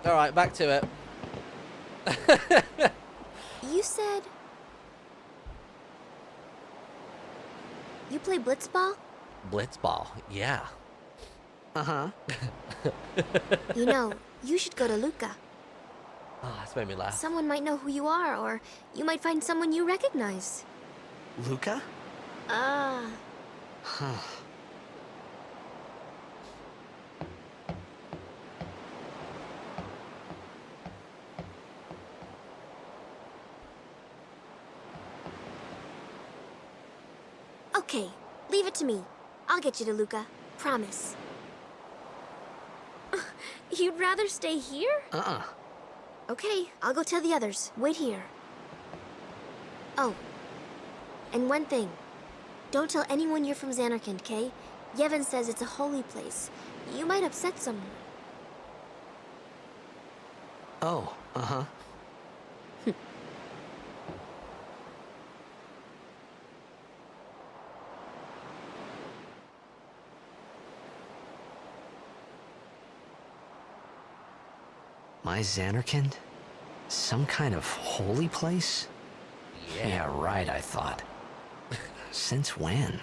All right, back to it. You said... You play blitzball? Blitzball, yeah. Uh-huh. You know, you should go to Luca. Oh, that's made me laugh. Someone might know who you are, or you might find someone you recognize. Luca? Ah. Huh. Okay, leave it to me. I'll get you to Luca. Promise. You'd rather stay here? Uh-uh. Okay, I'll go tell the others. Wait here. Oh, and one thing. Don't tell anyone you're from Xanarkand, okay? Yevon says it's a holy place. You might upset someone. Oh, uh-huh. My Xanarkand? Some kind of holy place? Yeah, right, I thought. Since when?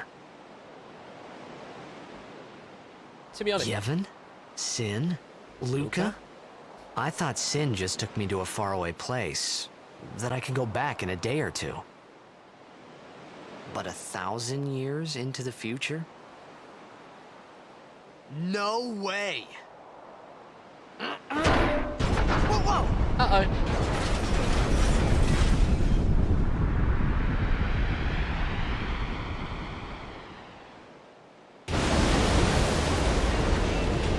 To be honest, Yevon? Sin? Luca? I thought Sin just took me to a faraway place. That I could go back in a day or two. But 1,000 years into the future? No way! Whoa, whoa! Uh-oh.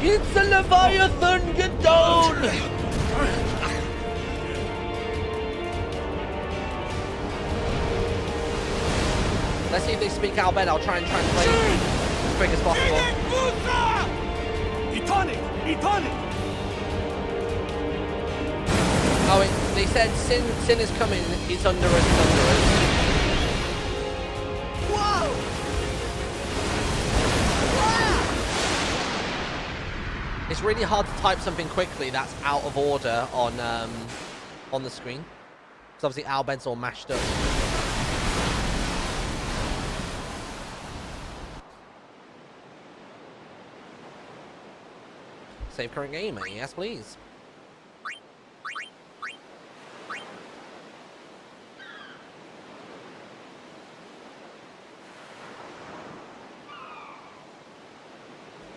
It's a Leviathan! Get down! Let's see if they speak Albed. I'll try and translate as quick as possible. Oh, they said Sin is coming. It's under us. It's under us. Whoa! It's really hard to type something quickly that's out of order on the screen. Because obviously Albed's all mashed up. Save current game, yes please.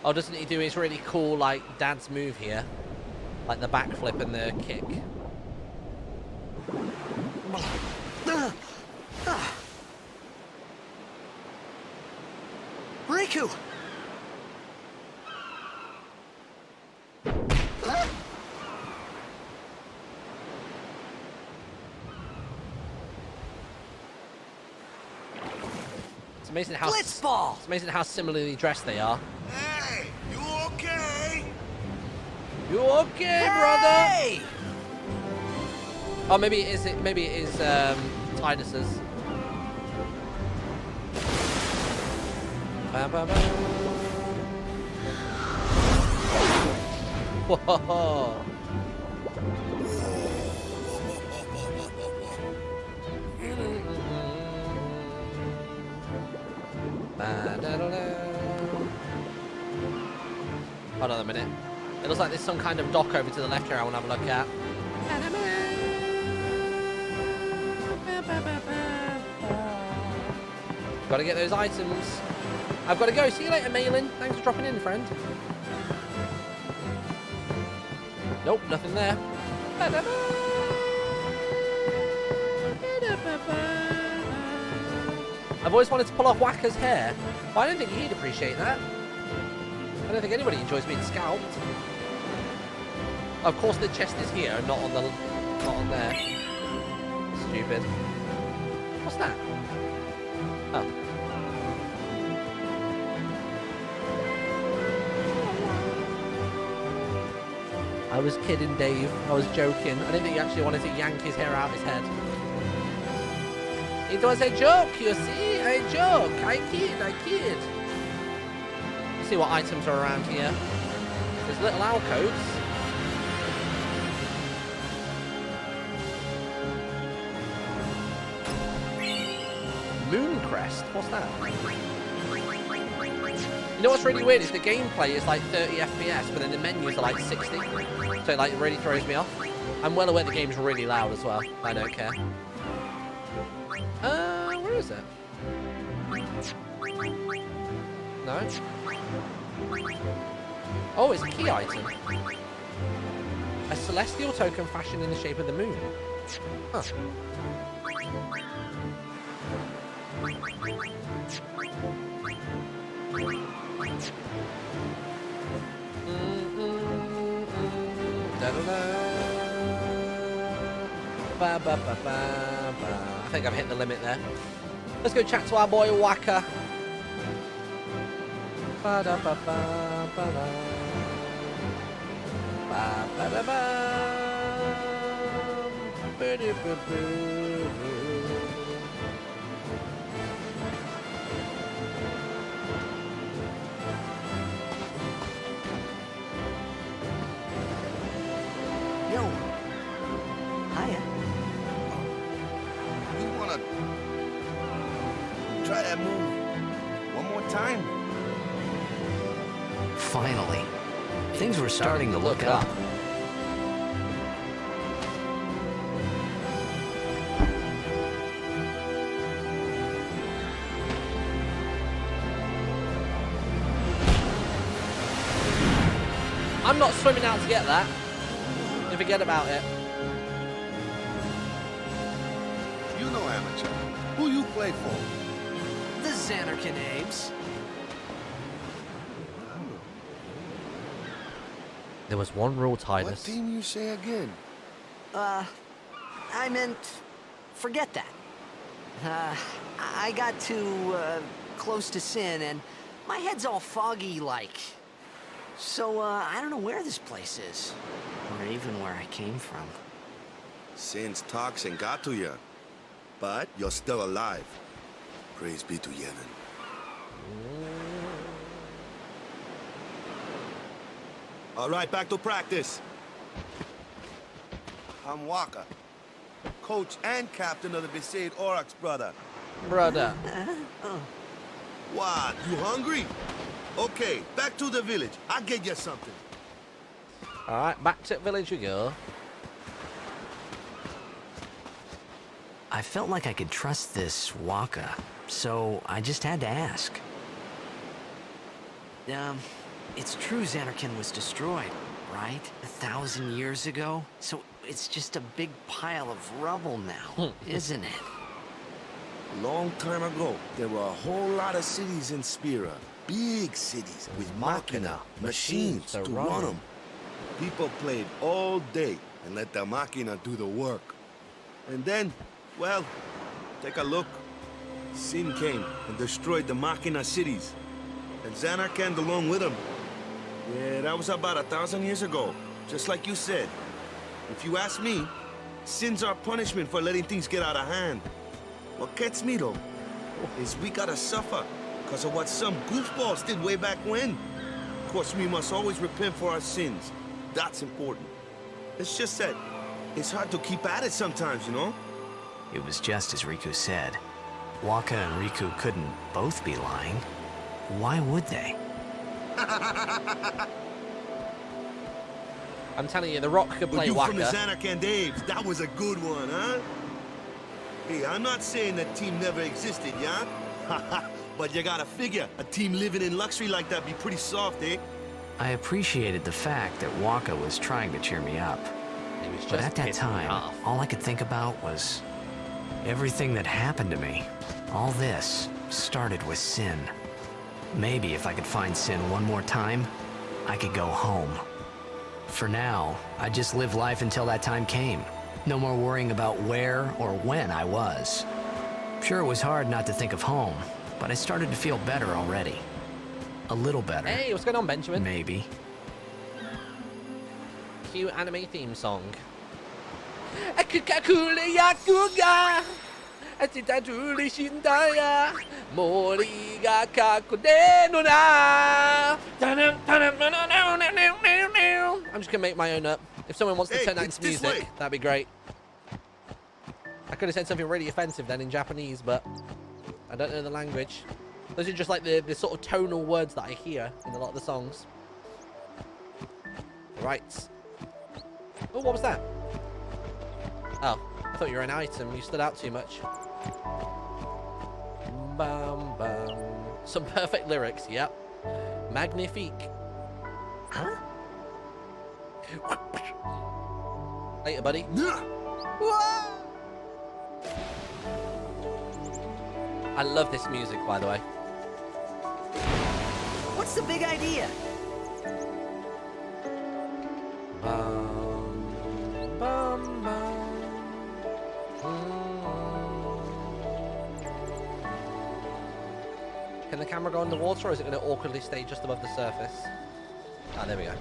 Oh, doesn't he do his really cool, like, dad's move here? Like the backflip and the kick. Riku! It's amazing how Blitzball! It's amazing how similarly dressed they are. Hey, you okay? You okay, brother? Oh, maybe it is. Maybe it is Tidus's. Ba, ba, ba. Whoa! Hold on a minute. It looks like there's some kind of dock over to the left here I want to have a look at. Gotta get those items. I've got to go. See you later, Malin. Thanks for dropping in, friend. Nope, nothing there. I've always wanted to pull off Wakka's hair, but I don't think he'd appreciate that. I don't think anybody enjoys being scalped. Of course, the chest is here, not on there. Stupid. What's that? Oh. I was kidding, Dave. I was joking. I didn't think he actually wanted to yank his hair out of his head. It was a joke, you see? A joke. I kid. You see what items are around here? There's little alcoves. crest. What's that? You know what's really weird is the gameplay is like 30 FPS, but then the menus are like 60. So it like really throws me off. I'm well aware the game's really loud as well. I don't care. Where is it? No? Oh, it's a key item. A celestial token fashioned in the shape of the moon. Huh. Ba, ba, ba, ba, ba. I think I've hit the limit there. Let's go chat to our boy Wakka. Ba, da, ba, ba, ba, da. Ba, ba, ba, ba. Ba, do, ba, ba. Yo. Hiya. You wanna try that move one more time? Finally. Things were starting to look up. I'm not swimming out to get that. You forget about it. You know, amateur. Who you play for? The Xanarkin Apes. There was one rule, What Titus. team you say again? I meant, forget that. I got too, close to Sin, and my head's all foggy like. So, I don't know where this place is, or even where I came from. Sin's toxin got to you, but you're still alive. Praise be to Yevon. All right, back to practice. I'm Wakka, coach and captain of the Besaid Aurochs, brother. Brother. What, you hungry? Okay, back to the village. I'll get you something. Alright, back to village we go. I felt like I could trust this Wakka, so I just had to ask. It's true Xanarkin was destroyed, right? 1,000 years ago? So it's just a big pile of rubble now, isn't it? Long time ago, there were a whole lot of cities in Spira. Big cities with machina, machines to run them. People played all day and let the machina do the work. And then, well, take a look. Sin came and destroyed the machina cities. And Xanarkand along with him. Yeah, that was about 1,000 years ago, just like you said. If you ask me, Sin's our punishment for letting things get out of hand. What gets me, though, is we gotta suffer because of what some goofballs did way back when. Of course, we must always repent for our sins. That's important. It's just that it's hard to keep at it sometimes, you know? It was just as Riku said. Wakka and Riku couldn't both be lying. Why would they? I'm telling you, The Rock could play you from the Wakka. Xanarkand Apes, that was a good one, huh? Hey, I'm not saying that team never existed, yeah? But you gotta figure, a team living in luxury like that be pretty soft, eh? I appreciated the fact that Wakka was trying to cheer me up. He was just But at that pissing me time, off. all I could think about was everything that happened to me. All this started with Sin. Maybe if I could find Sin one more time, I could go home. For now, I just live life until that time came. No more worrying about where or when I was. Sure, it was hard not to think of home, but I started to feel better already. A little better. Hey, what's going on, Benjamin? Maybe. Cute anime theme song. I'm just gonna make my own up. If someone wants to turn that it's into this music, way. that'd be great. I could have said something really offensive then in Japanese, but I I don't know the language. Those are just like the sort of tonal words that I hear in a lot of the songs. Right. Oh, what was that? Oh, I thought you were an item. You stood out too much. Bam, bam. Some perfect lyrics, yep. Magnifique. Huh? Later, buddy. I love this music, by the way. What's the big idea? Bum, bum, bum. Can the camera go underwater, or is it going to awkwardly stay just above the surface? Ah, there we go.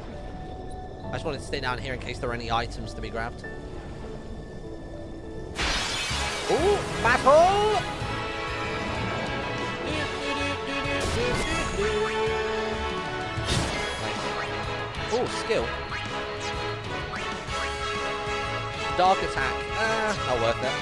I just wanted to stay down here in case there were any items to be grabbed. Ooh, battle! Oh, skill. Dark attack. Not worth it.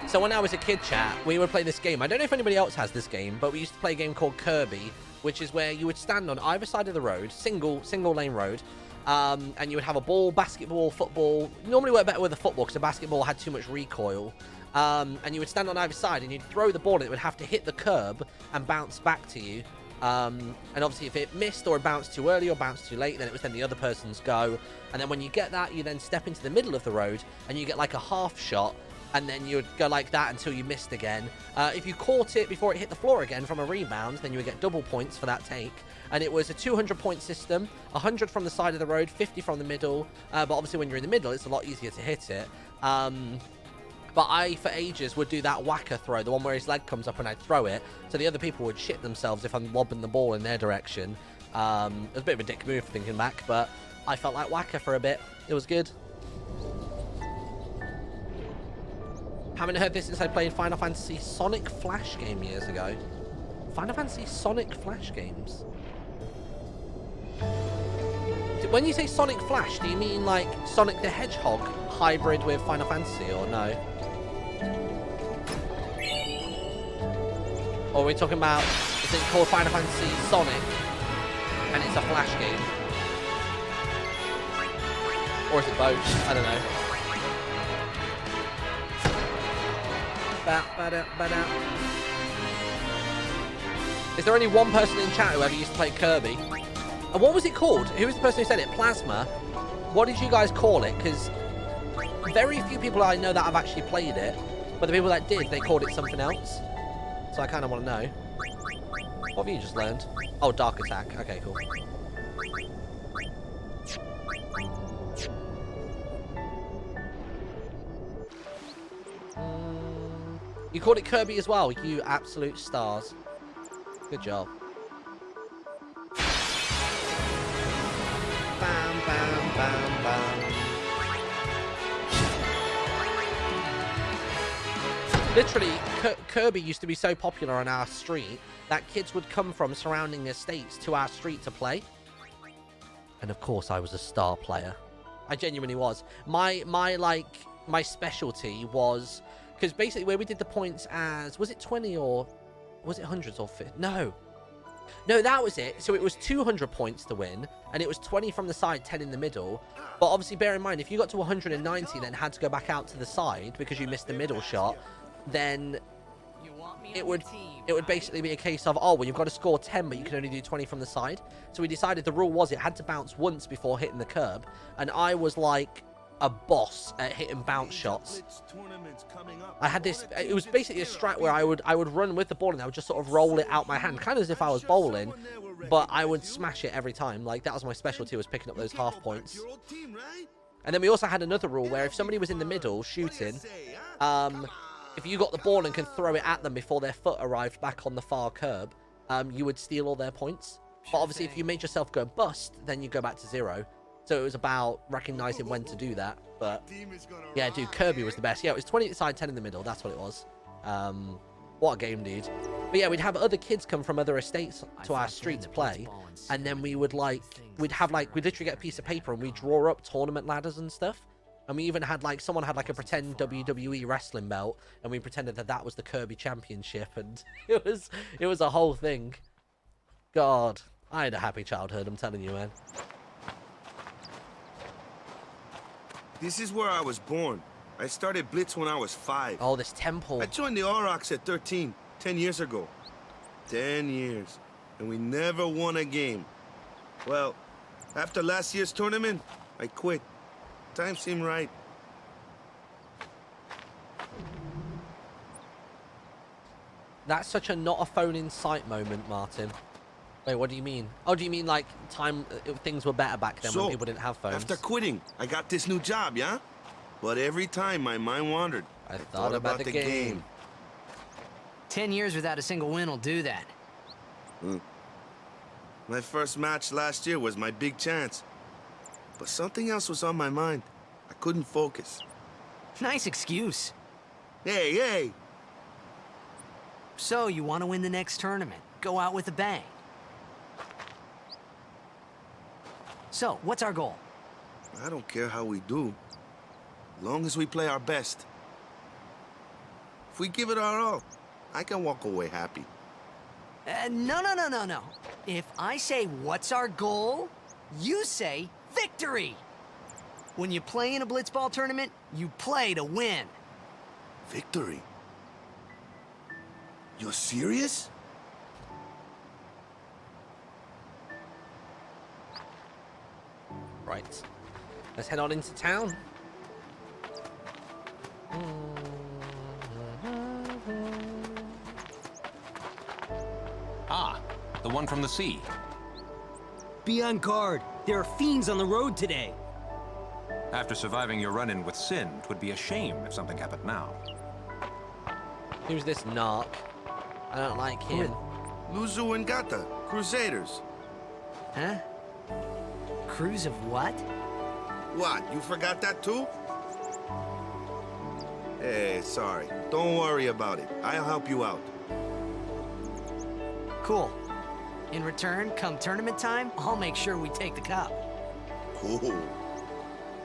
So when I was a kid, chat, we would play this game. I don't know if anybody else has this game, but we used to play a game called Kirby, which is where you would stand on either side of the road, single lane road, and you would have a ball, basketball, football. Normally work better with a football because the basketball had too much recoil. And you would stand on either side and you'd throw the ball and it would have to hit the curb and bounce back to you. And obviously if it missed or it bounced too early or bounced too late, then it was then the other person's go. And then when you get that, you then step into the middle of the road and you get like a half shot, and then you would go like that until you missed again. If you caught it before it hit the floor again from a rebound, then you would get double points for that take. And it was a 200-point system, 100 from the side of the road, 50 from the middle. But obviously when you're in the middle, it's a lot easier to hit it. But I, for ages, would do that Wakka throw, the one where his leg comes up and I'd throw it. So the other people would shit themselves if I'm lobbing the ball in their direction. It was a bit of a dick move thinking back, but I felt like Wakka for a bit. It was good. Haven't heard this since I played Final Fantasy Sonic Flash game years ago. Final Fantasy Sonic Flash games? When you say Sonic Flash, do you mean like Sonic the Hedgehog hybrid with Final Fantasy, or no? Or are we talking about, is it called Final Fantasy Sonic and it's a Flash game? Or is it both? I don't know. Is there only one person in chat who ever used to play Kirby? And what was it called? Who was the person who said it? Plasma? What did you guys call it? Because very few people I know that have actually played it, but the people that did, they called it something else. So I kind of want to know. What have you just learned? Oh, Dark Attack. Okay, cool. You called it Kirby as well, you absolute stars. Good job. Bam, bam, bam, bam. Literally, Kirby used to be so popular on our street that kids would come from surrounding estates to our street to play. And of course, I was a star player. I genuinely was. My specialty was... Because basically where we did the points as... Was it 20 or... Was it hundreds or 50? No. No, that was it. So it was 200 points to win. And it was 20 from the side, 10 in the middle. But obviously bear in mind, if you got to 190 then had to go back out to the side because you missed the middle shot, then it would basically be a case of, oh, well, you've got to score 10, but you can only do 20 from the side. So we decided the rule was it had to bounce once before hitting the curb. And I was like... a boss at hitting bounce shots. I had this, it was basically a strat where I would run with the ball and I would just sort of roll it out my hand, kind of as if I was bowling, but I would smash it every time. Like, that was my specialty, was picking up those half points. And then we also had another rule where if somebody was in the middle shooting, if you got the ball and can throw it at them before their foot arrived back on the far curb, you would steal all their points. But obviously if you made yourself go bust, then you go back to 0. So it was about recognizing when to do that. But yeah, dude, Kirby was the best. Yeah, it was 20 at the side, 10 in the middle. That's what it was. What a game, dude. But yeah, we'd have other kids come from other estates to our street to play. And then we would we'd literally get a piece of paper and we'd draw up tournament ladders and stuff. And we even had, like, someone had, like, a pretend WWE wrestling belt, and we pretended that that was the Kirby Championship, and it was a whole thing. God, I had a happy childhood, I'm telling you, man. This is where I was born. I started Blitz when I was 5. Oh, this temple. I joined the Aurochs at 13, 10 years ago. 10 years. And we never won a game. Well, after last year's tournament, I quit. Time seemed right. That's such a not a phone in sight moment, Martin. Wait, what do you mean? Oh, do you mean like things were better back then when people didn't have phones? After quitting, I got this new job, yeah? But every time my mind wandered, I thought about the game. 10 years without a single win will do that. My first match last year was my big chance. But something else was on my mind. I couldn't focus. Nice excuse. Hey, hey! So, you want to win the next tournament? Go out with a bang. So, what's our goal? I don't care how we do. Long as we play our best. If we give it our all, I can walk away happy. No. If I say, what's our goal? You say, victory! When you play in a blitzball tournament, you play to win. Victory? You're serious? Right. Let's head on into town. Ah, the one from the sea. Be on guard. There are fiends on the road today. After surviving your run-in with Sin, 'twould be a shame if something happened now. Who's this narc? I don't like him. Luzu and Gata, Crusaders. Huh? Cruise of what? What, you forgot that too? Hey, sorry. Don't worry about it. I'll help you out. Cool. In return, come tournament time, I'll make sure we take the cup. Cool.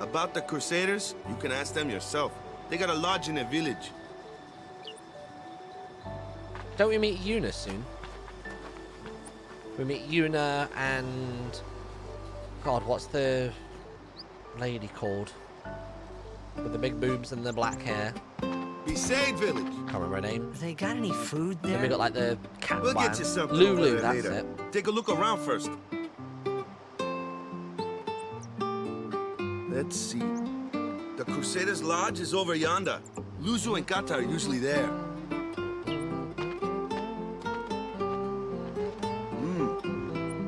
About the Crusaders, you can ask them yourself. They got a lodge in a village. Don't we meet Yuna soon? We meet Yuna and... God, what's the lady called? With the big boobs and the black hair. Besaid village. Can't remember her name. They got any food there? Then we got like the cat We'll one. get you something over Lulu, there that's later. it. Take a look around first. Let's see. The Crusaders' lodge is over yonder. Luzu and Kata are usually there.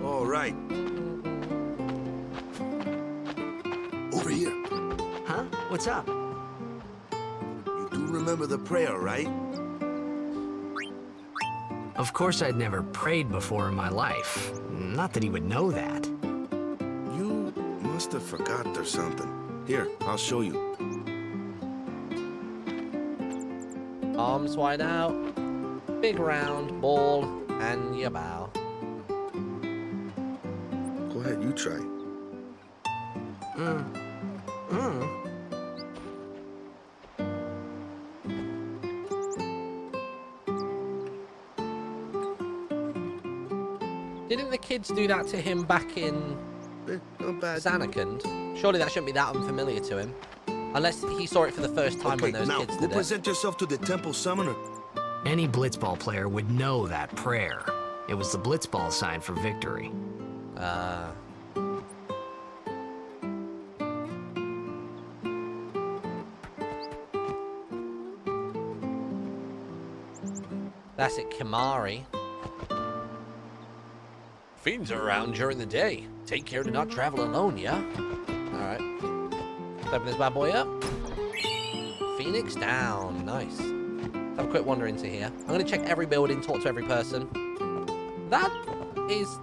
All right. Over here. Huh? What's up? You do remember the prayer, right? Of course I'd never prayed before in my life. Not that he would know that. You must have forgot or something. Here, I'll show you. Arms wide out. Big round ball. And you bow. Go ahead, you try. Didn't the kids do that to him back in Not bad. Zanarkand? Surely that shouldn't be that unfamiliar to him. Unless he saw it for the first time when those now, kids go did it. present yourself to the temple summoner. Any blitzball player would know that prayer. It was the blitzball sign for victory. That's it, Kimari. Fiends are around during the day. Take care to not travel alone, yeah? Alright. Let's open this bad boy up. Phoenix down. Nice. Let's have a quick wander into here. I'm going to check every building, talk to every person. That is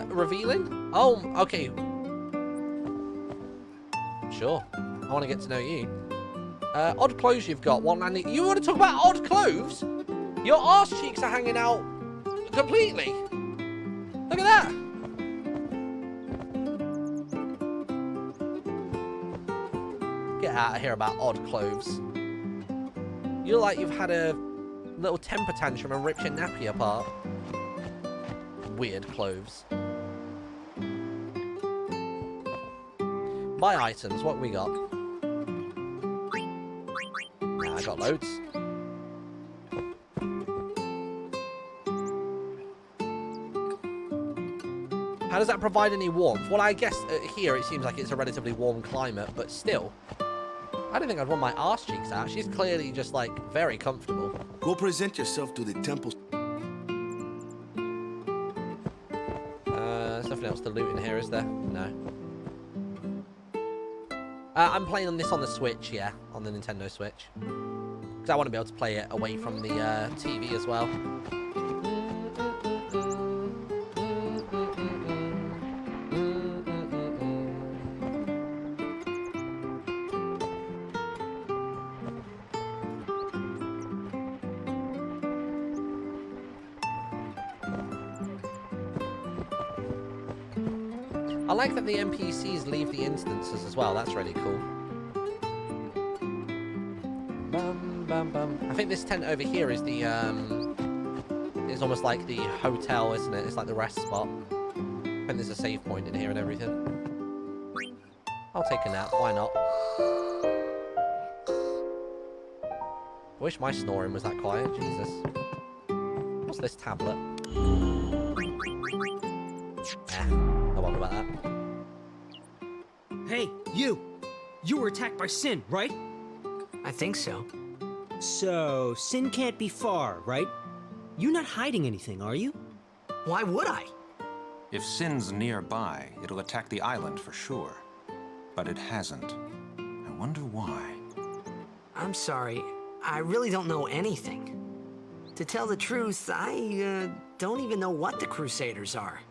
revealing? Oh, okay. Sure. I want to get to know you. Odd clothes you've got. One landing. You want to talk about odd clothes? Your arse cheeks are hanging out completely. Look at that. Get out of here about odd clothes. You look like you've had a little temper tantrum and ripped your nappy apart. Weird clothes. Buy items. What we got? Nah, I got loads. How does that provide any warmth? Well, I guess here it seems like it's a relatively warm climate, but still. I don't think I'd want my arse cheeks out. She's clearly just, like, very comfortable. Go present yourself to the temple. There's nothing else to loot in here, is there? No. I'm playing on this on the Switch, yeah. On the Nintendo Switch. Because I want to be able to play it away from the TV as well. I like that the NPCs leave the instances as well. That's really cool. Bum, bum, bum. I think this tent over here is the it's almost like the hotel, isn't it? It's like the rest spot. I think there's a save point in here and everything. I'll take a nap. Why not? I wish my snoring was that quiet. Jesus. What's this tablet? No wonder about that. Hey, you! You were attacked by Sin, right? I think so. So, Sin can't be far, right? You're not hiding anything, are you? Why would I? If Sin's nearby, it'll attack the island for sure. But it hasn't. I wonder why. I'm sorry. I really don't know anything. To tell the truth, I don't even know what the Crusaders are.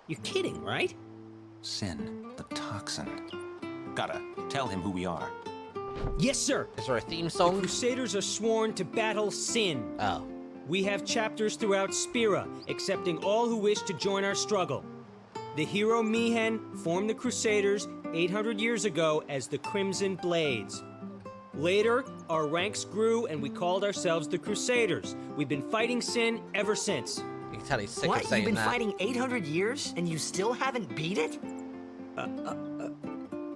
You're kidding, right? Sin, the toxin. Gotta tell him who we are. Yes, sir. Is there a theme The song? Crusaders are sworn to battle Sin. Oh. We have chapters throughout Spira, accepting all who wish to join our struggle. The hero Mihen formed the Crusaders 800 years ago as the Crimson Blades. Later, our ranks grew and we called ourselves the Crusaders. We've been fighting Sin ever since. You can tell he's sick What? of saying You've been that. fighting 800 years and you still haven't beat it?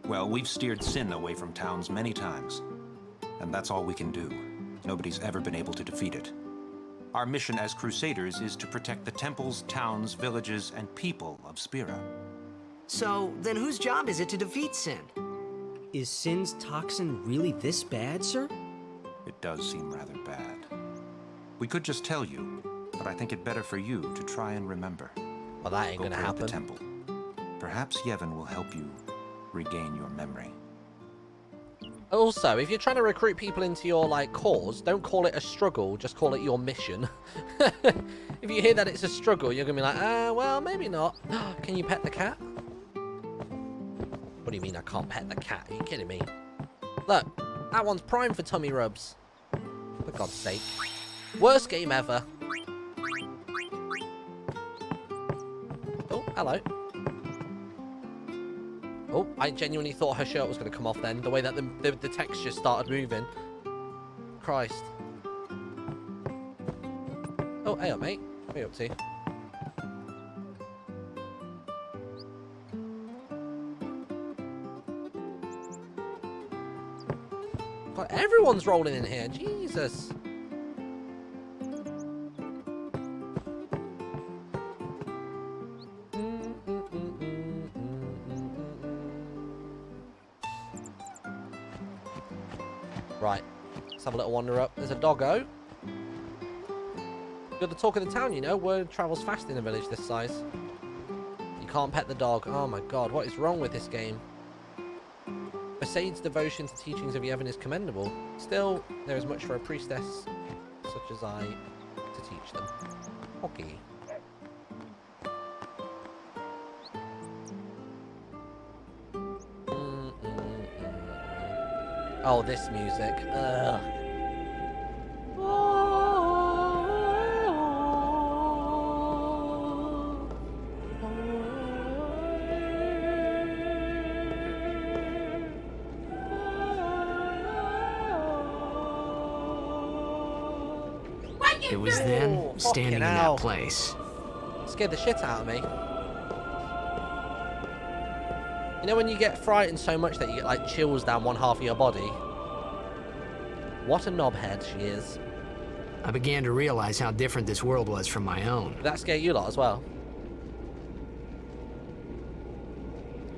Well, we've steered Sin away from towns many times. And that's all we can do. Nobody's ever been able to defeat it. Our mission as Crusaders is to protect the temples, towns, villages, and people of Spira. So, then whose job is it to defeat Sin? Is Sin's toxin really this bad, sir? It does seem rather bad. We could just tell you, but I think it better for you to try and remember. Well, that ain't Go gonna pray at happen. the temple. Perhaps Yevon will help you regain your memory. Also, if you're trying to recruit people into your, like, cause, don't call it a struggle, just call it your mission. If you hear that it's a struggle, you're gonna be like, well, maybe not. Can you pet the cat? What do you mean I can't pet the cat? Are you kidding me? Look, that one's prime for tummy rubs. For God's sake. Worst game ever. Oh, hello. Oh, I genuinely thought her shirt was going to come off then, the way that the texture started moving. Christ. Oh, hey up, mate. What are you up to? God, everyone's rolling in here. Jesus. Right, let's have a little wander up. There's a doggo. You're the talk of the town, you know. Word travels fast in a village this size. You can't pet the dog. Oh my god, what is wrong with this game? Besaid's devotion to teachings of Yevon is commendable. Still, there is much for a priestess such as I to teach them. Okay. Oh, this music. Ugh. It was then, Oh, standing in fucking hell. that place. Scared the shit out of me. You know when you get frightened so much that you get like chills down one half of your body? What a knobhead she is. I began to realize how different this world was from my own. Did that scare you lot as well?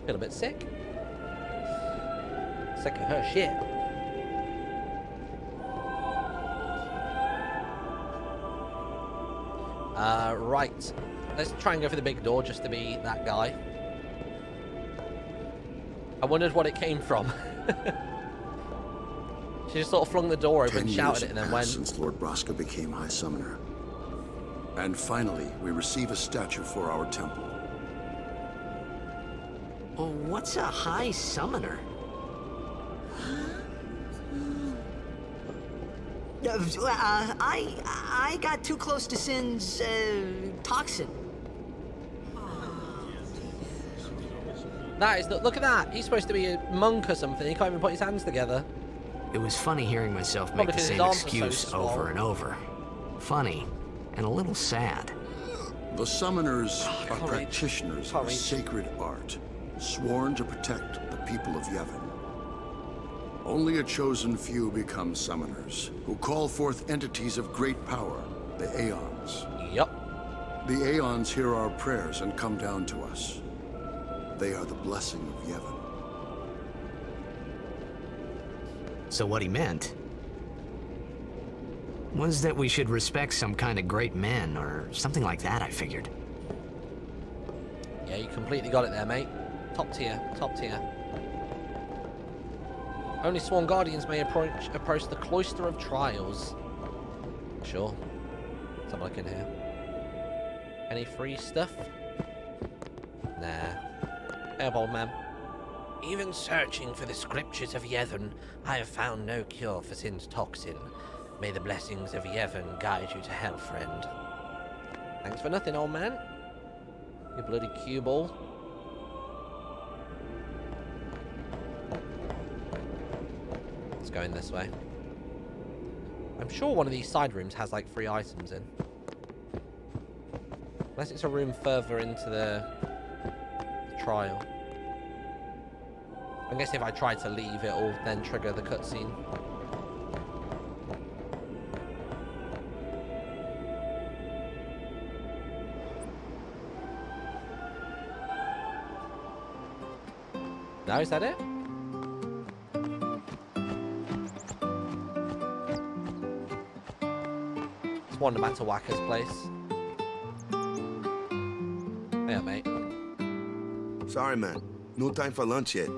Feel a bit sick. Sick of her shit. Right. Let's try and go for the big door just to be that guy. I wondered what it came from. She just sort of flung the door open, 10 years shouted it, have and then passed went. since Lord Braska became High Summoner. And finally, we receive a statue for our temple. Oh, what's a High Summoner? I got too close to Sin's, toxin. That is the, look at that. He's supposed to be a monk or something. He can't even put his hands together. It was funny hearing myself Probably make the because his same arms are so excuse small. over and over. Funny, and a little sad. The Summoners are can't reach. practitioners Can't of a reach. sacred art, sworn to protect the people of Yevon. Only a chosen few become Summoners, who call forth entities of great power, the Aeons. Yup. The Aeons hear our prayers and come down to us. They are the blessing of Yevon. So what he meant was that we should respect some kind of great men, or something like that, I figured. Yeah, you completely got it there, mate. Top tier, top tier. Only sworn guardians may approach the cloister of trials. Sure. Let's have a look in here. Any free stuff? Nah. Hey up, old man. Even searching for the scriptures of Yevon, I have found no cure for Sin's toxin. May the blessings of Yevon guide you to hell, friend. Thanks for nothing, old man. You bloody cue ball. Let's go in this way. I'm sure one of these side rooms has like free items in. Unless it's a room further into the trial. I guess if I try to leave, it'll then trigger the cutscene. No, is that it? Let's wander back to Wakka's place. Yeah, mate. Sorry, man. No time for lunch yet.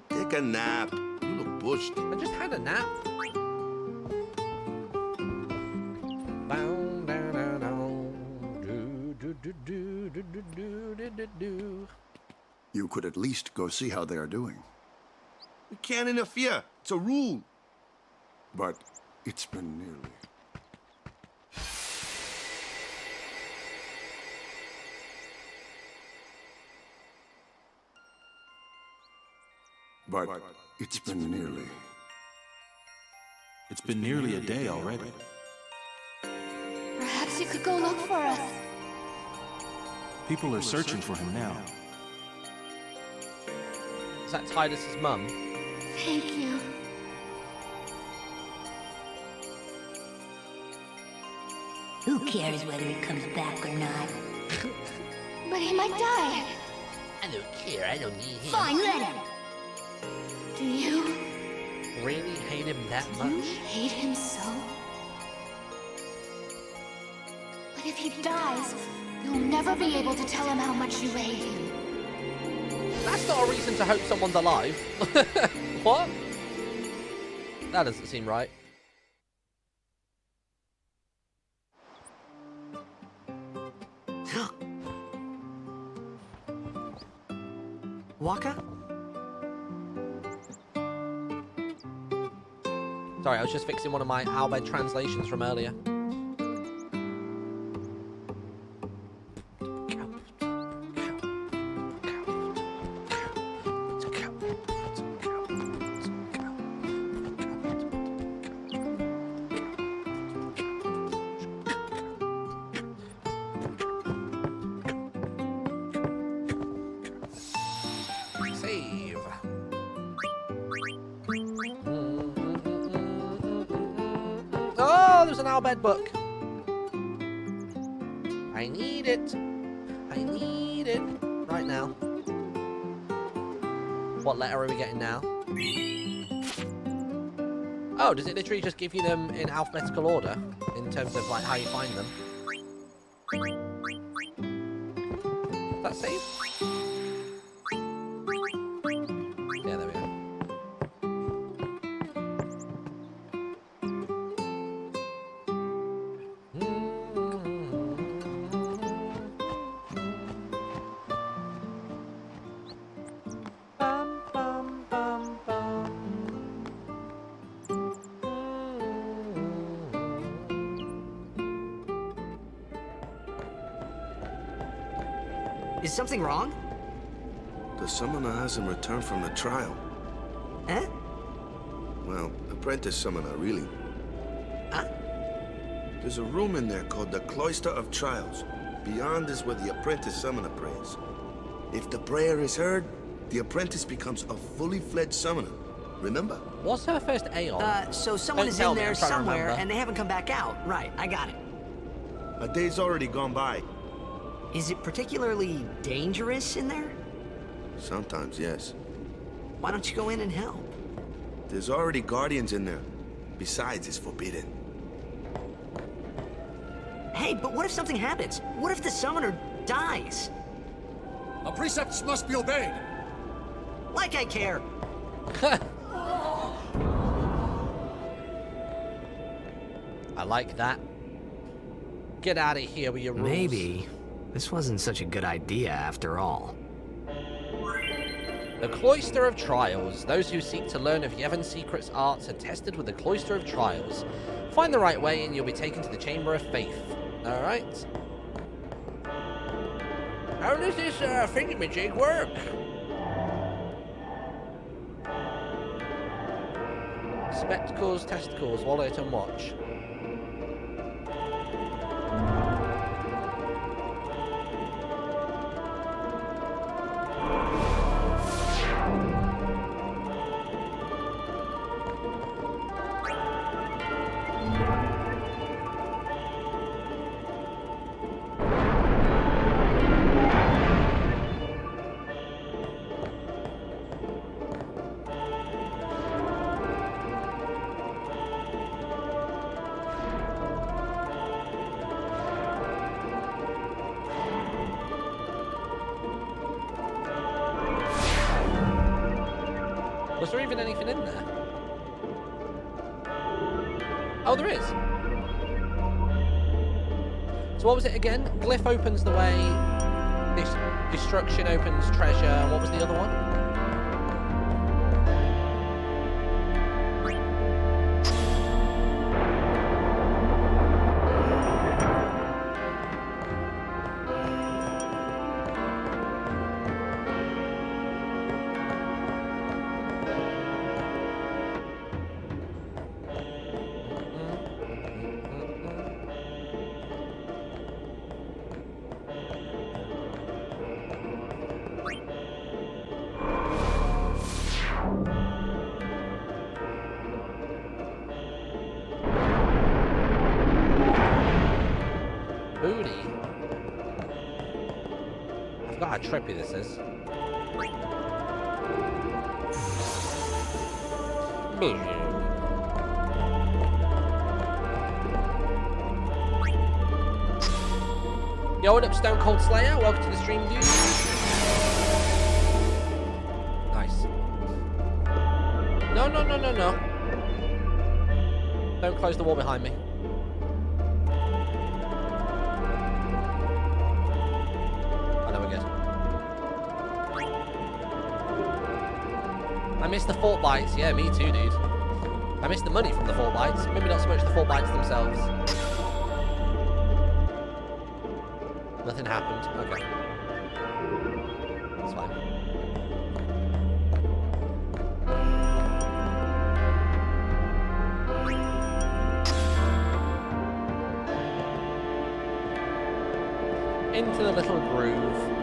Take a nap. You look bushed. I just had a nap. Bow, down, down, down. Do, do, do, do, do, do, do, do, do, do. You could at least go see how they are doing. We can't interfere. It's a rule. But it's been nearly. But it's been nearly. It's been nearly a day already. Perhaps you could go look for us. People are searching for him now. Is that Tidus's mum? Thank you. Who cares whether he comes back or not? But he might die. I don't care. I don't need him. Fine, let him. Do you Really hate him that you much? hate him so? But if he dies, you'll never be able to tell him how much you hate him. That's not a reason to hope someone's alive. What? That doesn't seem right. Wakka? Sorry, I was just fixing one of my Albed translations from earlier. cave. Oh, there's an Albed book. I need it. I need it right now. What letter are we getting now? Oh, does it literally just give you them in alphabetical order in terms of like how you find them? Is that safe? Yeah, there we go. Is something wrong? The summoner hasn't returned from the trial. Eh? Well, apprentice summoner, really. Huh? There's a room in there called the Cloister of Trials. Beyond is where the apprentice summoner prays. If the prayer is heard, the apprentice becomes a fully fledged summoner. Remember? What's her first Aeon? So someone Don't is tell in me, there I'm trying to somewhere remember. and they haven't come back out. Right, I got it. A day's already gone by. Is it particularly dangerous in there? Sometimes, yes. Why don't you go in and help? There's already guardians in there. Besides, it's forbidden. Hey, but what if something happens? What if the summoner dies? Our precepts must be obeyed. Like I care. I like that. Get out of here with your rules. Maybe this wasn't such a good idea after all. The Cloister of Trials. Those who seek to learn of Yevon's secrets, arts are tested with the Cloister of Trials. Find the right way and you'll be taken to the Chamber of Faith. Alright. How does this thingamajig work? Spectacles, testicles, wallet and watch. Was there even anything in there? Oh, there is. So what was it again? Glyph opens the way. Destruction opens treasure. What was the other one? Booty. I forgot how trippy this is. Yo, what up, Stone Cold Slayer? Welcome to the stream, dude. Nice. No, no, no, no, no. Don't close the wall behind me. I missed the fort bites. Yeah, me too, dude. I missed the money from the fort bites. Maybe not so much the fort bites themselves. Nothing happened. Okay. It's fine. Into the little groove.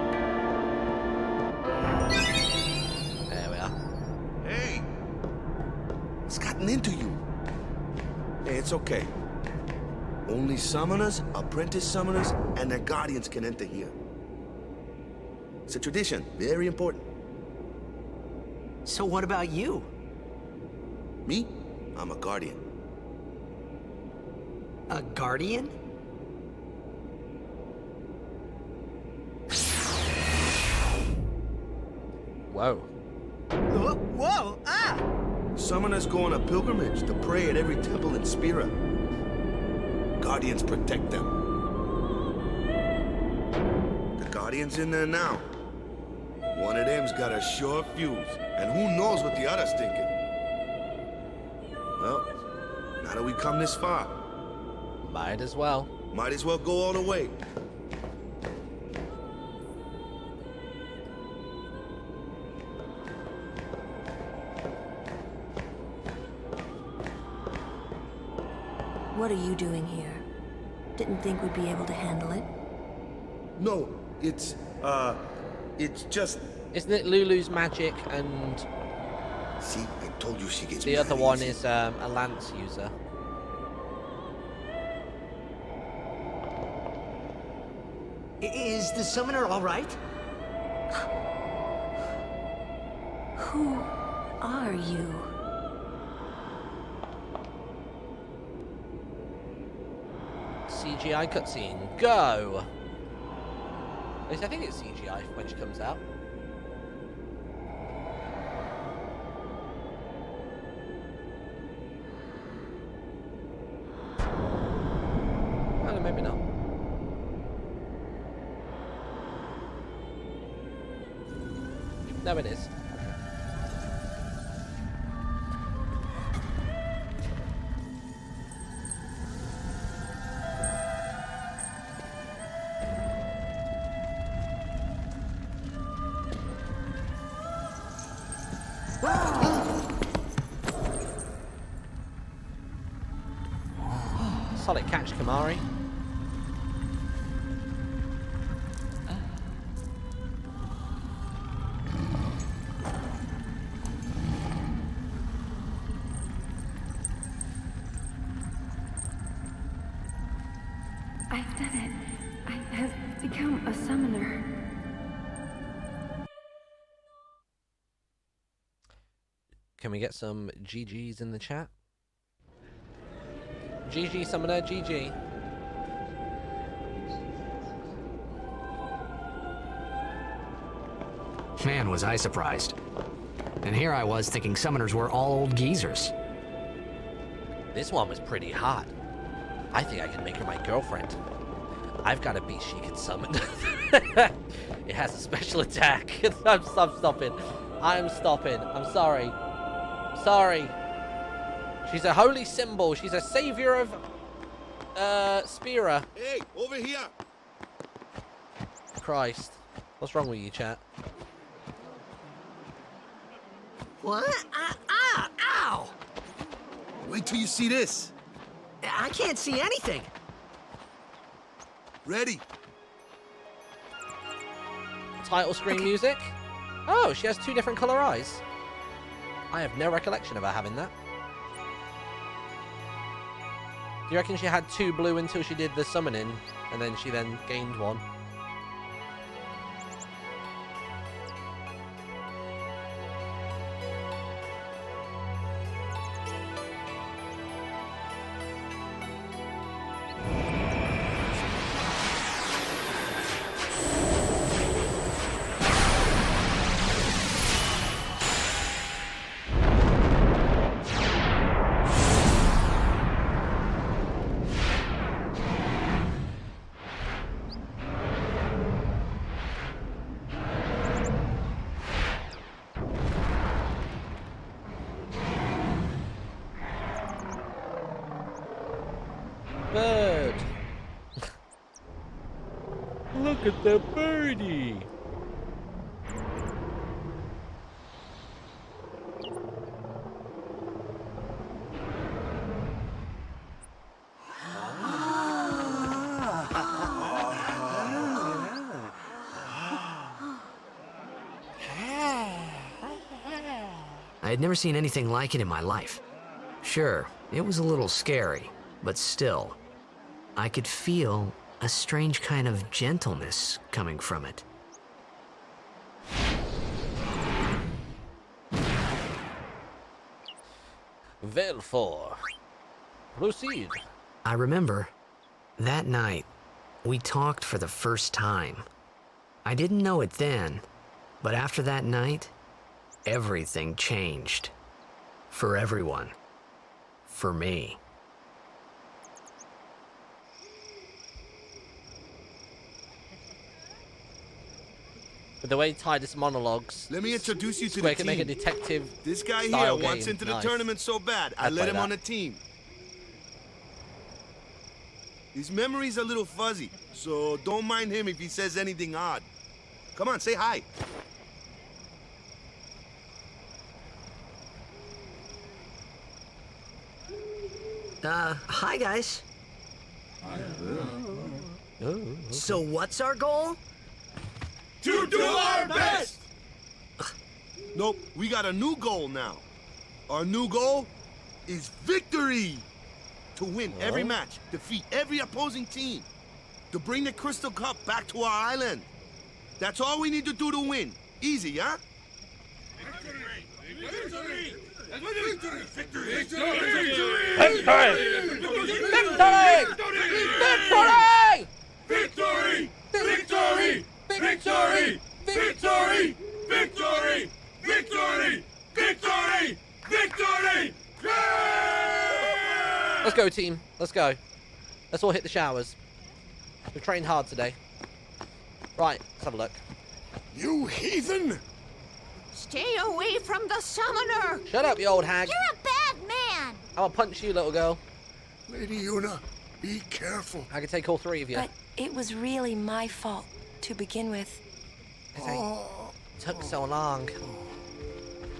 run into you. Hey, it's okay. Only summoners, apprentice summoners, and their guardians can enter here. It's a tradition, very important. So what about you? Me? I'm a guardian. A guardian? Whoa. Whoa! Ah! Summoners go on a pilgrimage to pray at every temple in Spira. Guardians protect them. The Guardian's in there now. One of them's got a short fuse, and who knows what the other's thinking. Well, now that we come this far, Might as well. might as well go all the way. What are you doing here? Didn't think we'd be able to handle it. No, it's just... Isn't it Lulu's magic and See, I told you she gets the mad other one easy. is a lance user? Is the summoner all right? Who are you? CGI cutscene. Go! At least I think it's CGI when she comes out. Well, maybe not. No, it is. Solid catch, Kamari. I've done it. I have become a summoner. Can we get some GGs in the chat? GG Summoner, GG. Man, was I surprised. And here I was thinking summoners were all old geezers. This one was pretty hot. I think I can make her my girlfriend. I've got a beast she can summon. It has a special attack. I'm stopping. I'm stopping. I'm sorry. Sorry. She's a holy symbol. She's a savior of Spira. Hey, over here! Christ. What's wrong with you, chat? What? Ow! Wait till you see this. I can't see anything. Ready? Title screen music. Oh, she has two different color eyes. I have no recollection of her having that. Do you reckon she had two blue until she did the summoning, and then she then gained one? Bird. Look at the birdie. I had never seen anything like it in my life. Sure, it was a little scary, but still, I could feel a strange kind of gentleness coming from it. Therefore, proceed. I remember, that night, we talked for the first time. I didn't know it then, but after that night, everything changed. For everyone. For me. With the way Titus monologues, Let me introduce you to Square the can make a team. detective This guy here style wants game. into the Nice. tournament so bad, I I'd let play him that. on the team. His memory's a little fuzzy, so don't mind him if he says anything odd. Come on, say hi. Hi guys. So what's our goal? To do our best! Nope, we got a new goal now. Our new goal is victory! To win every match, defeat every opposing team, to bring the Crystal Cup back to our island. That's all we need to do to win. Easy, huh? Victory! Victory! Victory! Victory! Victory! Victory! Victory! Victory! Victory! Victory! Victory! Victory! Let's go, team. Let's go. Let's all hit the showers. We've trained hard today. Right, let's have a look. You heathen! Stay away from the summoner! Shut up, you old hag. You're a bad man! I'll punch you, little girl. Lady Yuna, be careful. I can take all three of you. But it was really my fault to begin with. Took so long.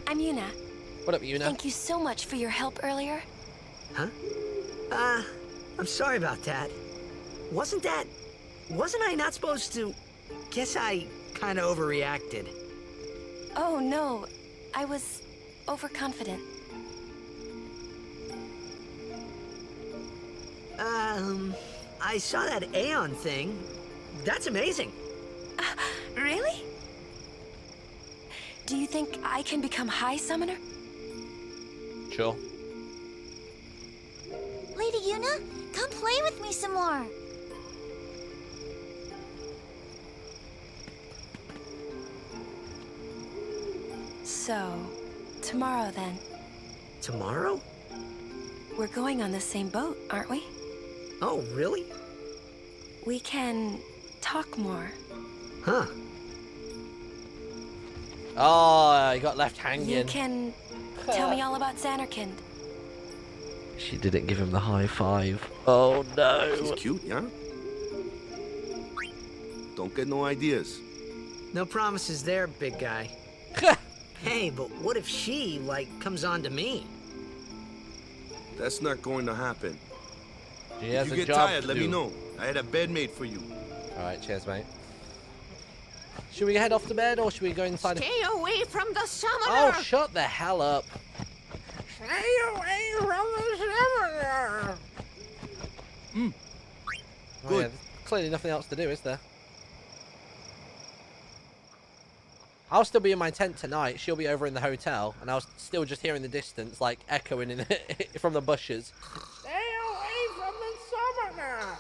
I'm Yuna. What up, Yuna? Thank you so much for your help earlier. Huh? I'm sorry about that. Wasn't I not supposed to? Guess I kinda overreacted. Oh no, I was overconfident. I saw that Aeon thing. That's amazing. Really? Do you think I can become High Summoner? Sure. Lady Yuna, come play with me some more. So, tomorrow then. Tomorrow? We're going on the same boat, aren't we? Oh, really? We can talk more. Huh. Oh, you got left hanging. You can tell me all about Xanarkand. She didn't give him the high five. Oh no. She's cute, yeah? Don't get no ideas. No promises there, big guy. Hey, but what if she, comes on to me? That's not going to happen. She If has you a get job tired, to let me do. know. I had a bed made for you. Alright, cheers, mate. Should we head off to bed or should we go inside? Stay away from the summoner! Oh, shut the hell up. Stay away from the summoner. Mm. Oh, Good. yeah, there's clearly nothing else to do, is there? I'll still be in my tent tonight. She'll be over in the hotel, and I'll still just hear in the distance, echoing in from the bushes. Stay away from the summoner.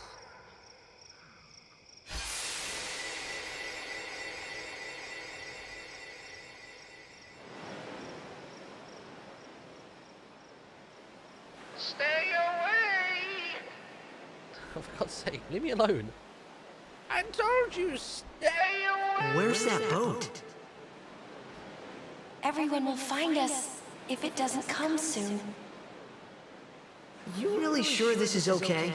Stay away! Oh, for God's sake, leave me alone. I told you, stay away! Where's that boat? Everyone will find us if it doesn't come soon. You really sure this is okay?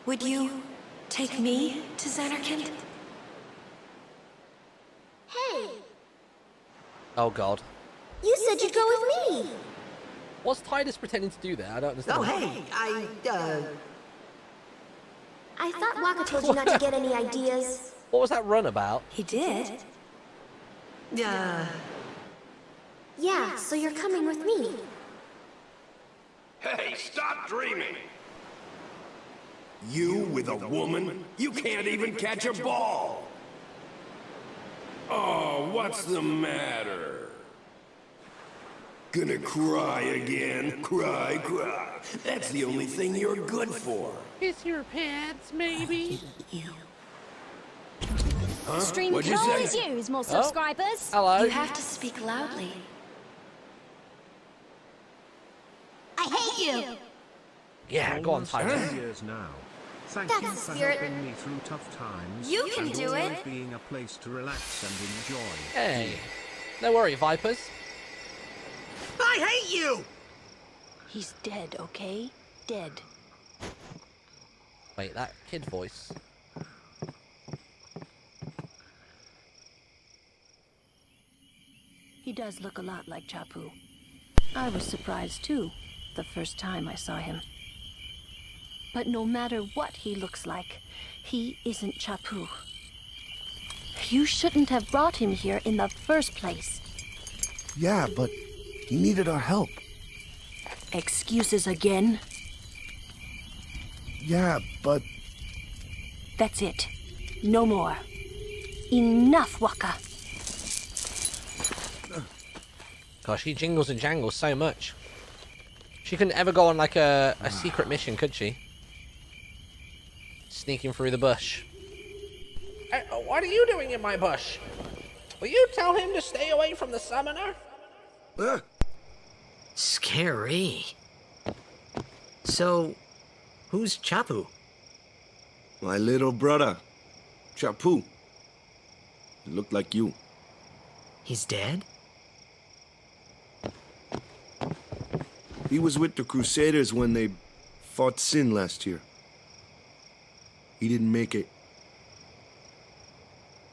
Would you take me to Xanarkand? Hey, Oh, God. you said you'd go with me. What's Titus pretending to do there? I don't understand. Oh, hey, I thought Wakka told you not to get any ideas. What was that run about? He did. Yeah, so you're coming with me. Hey, stop dreaming! You with a woman? You can't even catch a ball! Oh, what's the matter? Gonna cry again? Cry, cry. That's the only thing you're good for. Kiss your pants, maybe? Huh? Stream What'd you can say? always use more subscribers. Hello. You have to speak loudly. I hate you! Yeah, go on, Tiger. Years now. Thank That's you the for spirit. helping me through tough times. You can and do always it. being a place to relax and enjoy. Hey. No worry, Vipers. I hate you! He's dead, okay? Dead. Wait, that kid voice. He does look a lot like Chapu. I was surprised too, the first time I saw him. But no matter what he looks like, he isn't Chapu. You shouldn't have brought him here in the first place. Yeah, but he needed our help. Excuses again? Yeah, but... That's it. No more. Enough, Wakka. Gosh, he jingles and jangles so much. She couldn't ever go on like a secret mission, could she? Sneaking through the bush. What are you doing in my bush? Will you tell him to stay away from the summoner? Scary. So, who's Chapu? My little brother, Chapu. He looked like you. He's dead? He was with the Crusaders when they fought Sin last year. He didn't make it.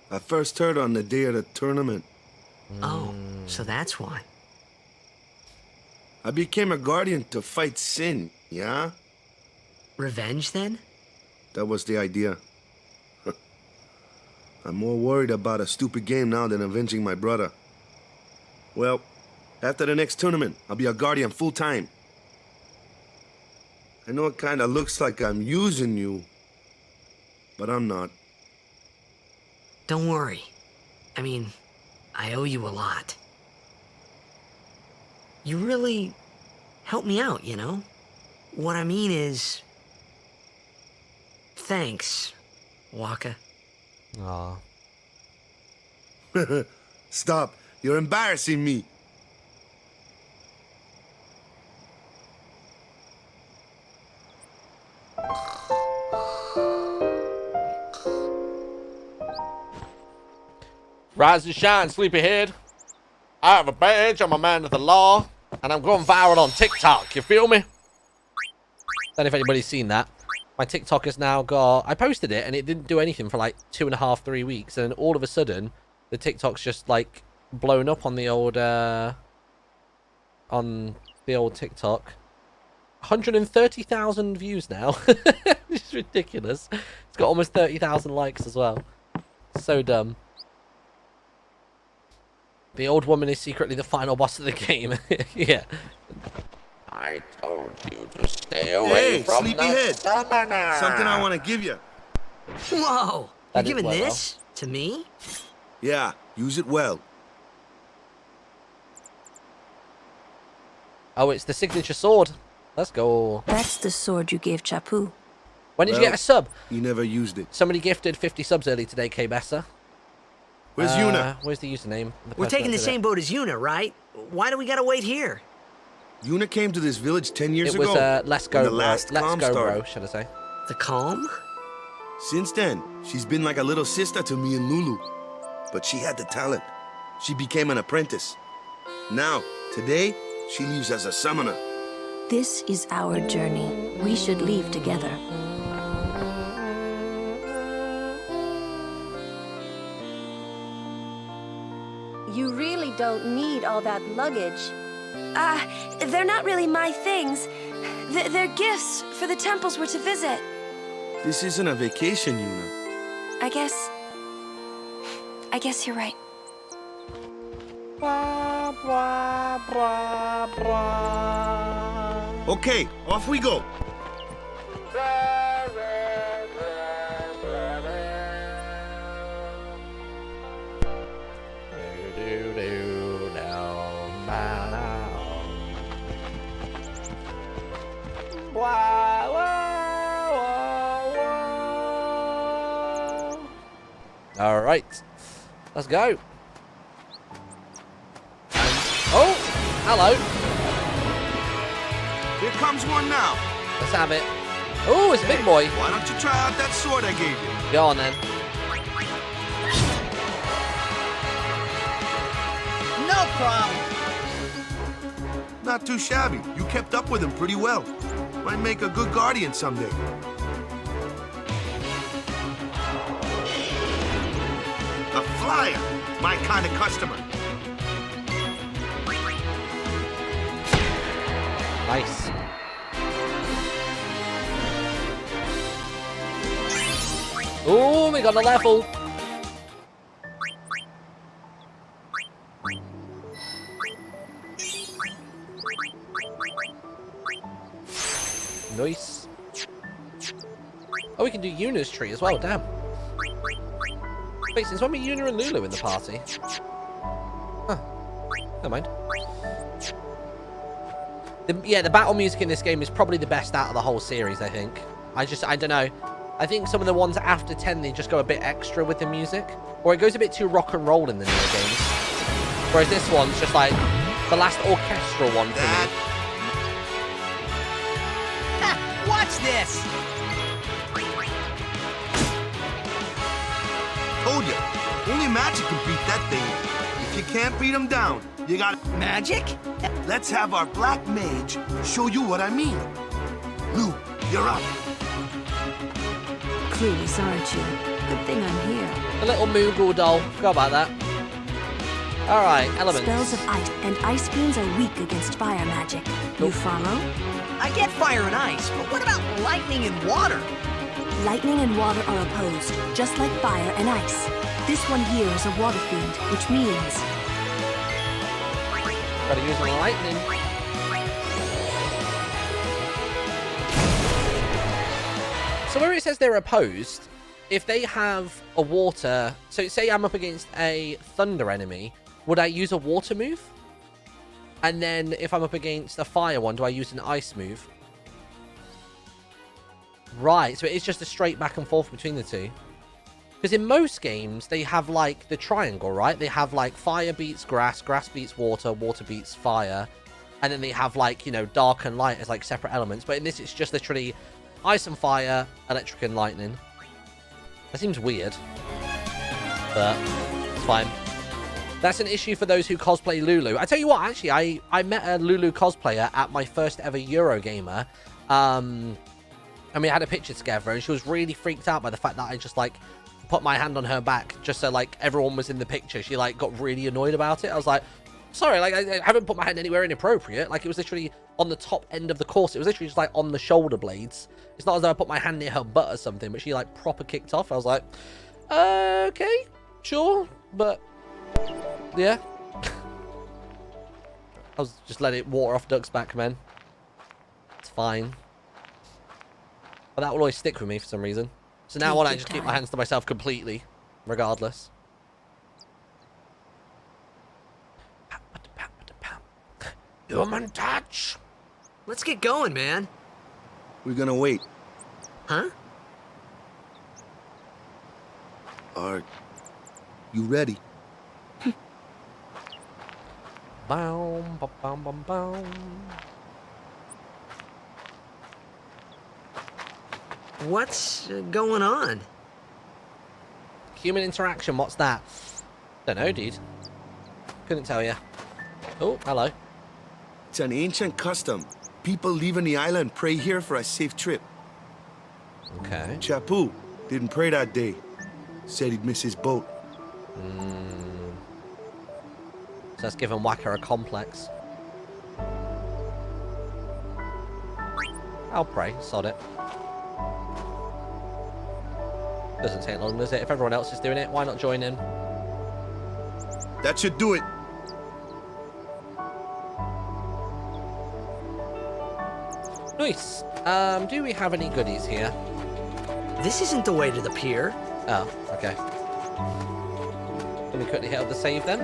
I first heard on the day of the tournament. Oh, so that's why. I became a guardian to fight Sin, yeah? Revenge, then? That was the idea. I'm more worried about a stupid game now than avenging my brother. Well, after the next tournament, I'll be a guardian full-time. I know it kinda looks like I'm using you, but I'm not. Don't worry. I mean, I owe you a lot. You really helped me out, you know? What I mean is... Thanks, Wakka. Aw. Stop. You're embarrassing me. Rise and shine, sleepyhead. I have a badge, I'm a man of the law, and I'm going viral on TikTok, you feel me? Don't know if anybody's seen that. My TikTok has now got... I posted it, and it didn't do anything for like 2.5, 3 weeks, and all of a sudden, the TikTok's just like blown up on the old... on the old TikTok. 130,000 views now. It's ridiculous. It's got almost 30,000 likes as well. So dumb. The old woman is secretly the final boss of the game. Yeah. I told you to stay away from sleepyhead. the summoner. Something I want to give you. Whoa! That You're didn't giving work this to me? Yeah, use it well. Oh, it's the signature sword. Let's go. That's the sword you gave Chapu. When did you get a sub? You never used it. Somebody gifted 50 subs early today, K-Bessa. Where's Yuna? Where's the username? We're taking the same boat as Yuna, right? Why do we gotta wait here? Yuna came to this village 10 years It was ago. Let's when Go, the last Let's calm Go, started. bro, should I say. The calm? Since then, she's been like a little sister to me and Lulu. But she had the talent. She became an apprentice. Now, today, she leaves as a summoner. This is our journey. We should leave together. You really don't need all that luggage. They're not really my things. They're gifts for the temples we're to visit. This isn't a vacation, Yuna. I guess you're right. Wow. Okay, off we go. All right, let's go. Oh, hello. Here comes one now. Let's have it. Oh, it's a big boy. Why don't you try out that sword I gave you? Go on then. No problem. Not too shabby. You kept up with him pretty well. Might make a good guardian someday. A flyer. My kind of customer. Nice. Oh, we got a level. Nice. Oh, we can do Yuna's tree as well, damn. Wait, since when were Yuna and Lulu in the party? Huh. Never mind. Yeah, the battle music in this game is probably the best out of the whole series, I think. I don't know. I think some of the ones after 10, they just go a bit extra with the music. Or it goes a bit too rock and roll in the newer games. Whereas this one's just like the last orchestral one for me. Watch this! Told you. Only magic can beat that thing. If you can't beat him down, you got Magic? Let's have our black mage show you what I mean. Lou, you're up. Clueless, aren't you? Good thing I'm here. A little Moogle doll. Forgot about that. Alright, elements. Spells of ice and ice beams are weak against fire magic. You follow? I get fire and ice, but what about lightning and water? Lightning and water are opposed, just like fire and ice. This one here is a water fiend, which means... Gotta use my lightning. So where it says they're opposed, if they have a water... So say I'm up against a thunder enemy, would I use a water move? And then if I'm up against a fire one, do I use an ice move? Right, so it is just a straight back and forth between the two. Because in most games, they have, like, the triangle, right? They have, like, fire beats grass, grass beats water, water beats fire. And then they have, like, you know, dark and light as, like, separate elements. But in this, it's just literally ice and fire, electric and lightning. That seems weird. But it's fine. That's an issue for those who cosplay Lulu. I tell you what, actually, I met a Lulu cosplayer at my first ever Eurogamer. And we had a picture together, and she was really freaked out by the fact that I just, like, put my hand on her back just so, like, everyone was in the picture. She, like, got really annoyed about it. I was like, sorry, like, I haven't put my hand anywhere inappropriate. Like, it was literally on the top end of the course. It was literally just, like, on the shoulder blades. It's not as though I put my hand near her butt or something, but she, like, proper kicked off. I was like, okay, sure, but, yeah. I was just letting it water off Duck's back, man. It's fine. But that will always stick with me for some reason. So now I just keep my hands to myself completely, regardless. Human touch. Let's get going, man. We're gonna wait. Huh? Are you ready? Boom, boom, boom, boom, boom. What's going on? Human interaction, what's that? Don't know, dude. Couldn't tell you. Oh, hello. It's an ancient custom. People leaving the island pray here for a safe trip. Okay. Chapu didn't pray that day. Said he'd miss his boat. So that's giving Wakka a complex. I'll pray, sod it. Doesn't take long, does it? If everyone else is doing it, why not join in? That should do it. Nice. Do we have any goodies here? This isn't the way to the pier. Oh, okay. Let me quickly hit up the save then.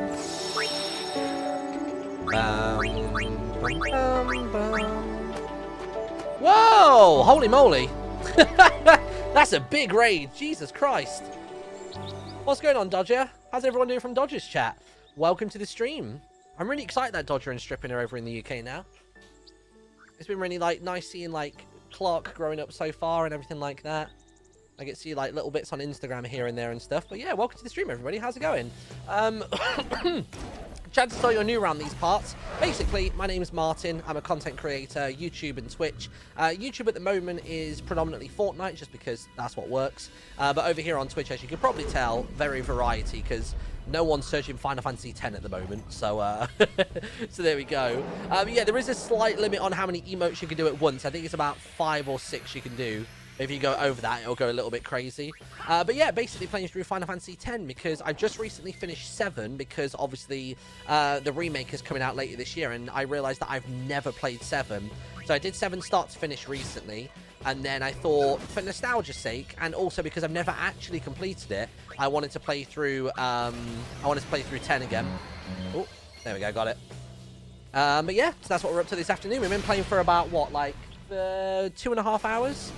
Whoa! Holy moly! That's a big raid. Jesus Christ. What's going on, Dodger? How's everyone doing from Dodger's chat? Welcome to the stream. I'm really excited that Dodger and Stripping are over in the UK now. It's been really like nice seeing like Clark growing up so far and everything like that. I get to see like little bits on Instagram here and there and stuff. But yeah, welcome to the stream, everybody. How's it going? Chances are you're new around these parts. Basically, my name is Martin. I'm a content creator, YouTube and Twitch. YouTube at the moment is predominantly Fortnite, just because that's what works. But over here on Twitch, as you can probably tell, very variety, because no one's searching Final Fantasy X at the moment. So, so there we go. Yeah, there is a slight limit on how many emotes you can do at once. I think it's about 5 or 6 you can do. If you go over that, it'll go a little bit crazy. But yeah, basically playing through Final Fantasy X because I've just recently finished 7 because obviously the remake is coming out later this year, and I realised that I've never played 7. So I did 7 start to finish recently, and then I thought, for nostalgia's sake, and also because I've never actually completed it, I wanted to play through 10 again. Oh, there we go, got it. But yeah, so that's what we're up to this afternoon. We've been playing for about, what, like 2.5 hours?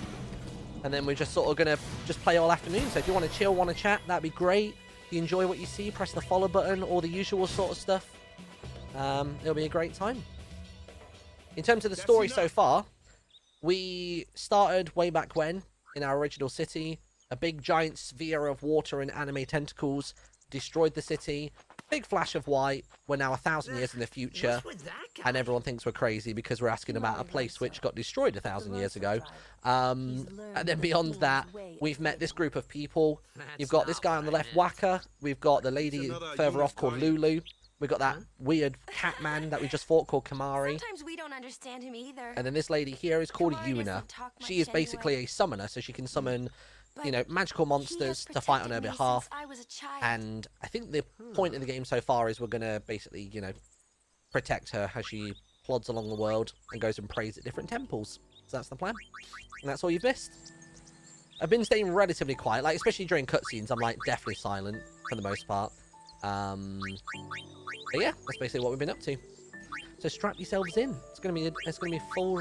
And then we're just sort of going to just play all afternoon. So if you want to chill, want to chat, that'd be great. If you enjoy what you see, press the follow button, all the usual sort of stuff. It'll be a great time. In terms of the story so far, we started way back when in our original city. A big giant sphere of water and anime tentacles destroyed the city. Big flash of white. We're now 1,000 years in the future, and everyone thinks we're crazy because we're asking about a place which got destroyed 1,000 years ago. And then beyond that, we've met this group of people. You've got this guy on the left, Wakka. We've got the lady further off called Lulu. We've got that weird cat man that we just fought called Kamari. Sometimes we don't understand him either. And then this lady here is called Yuna. She is basically a summoner, so she can summon, you know, magical monsters to fight on her behalf. And I think the point of the game so far is we're going to basically, you know, protect her as she plods along the world and goes and prays at different temples. So that's the plan. And that's all you've missed. I've been staying relatively quiet, like especially during cutscenes, I'm like deathly silent for the most part. But yeah, that's basically what we've been up to. So strap yourselves in. It's gonna be full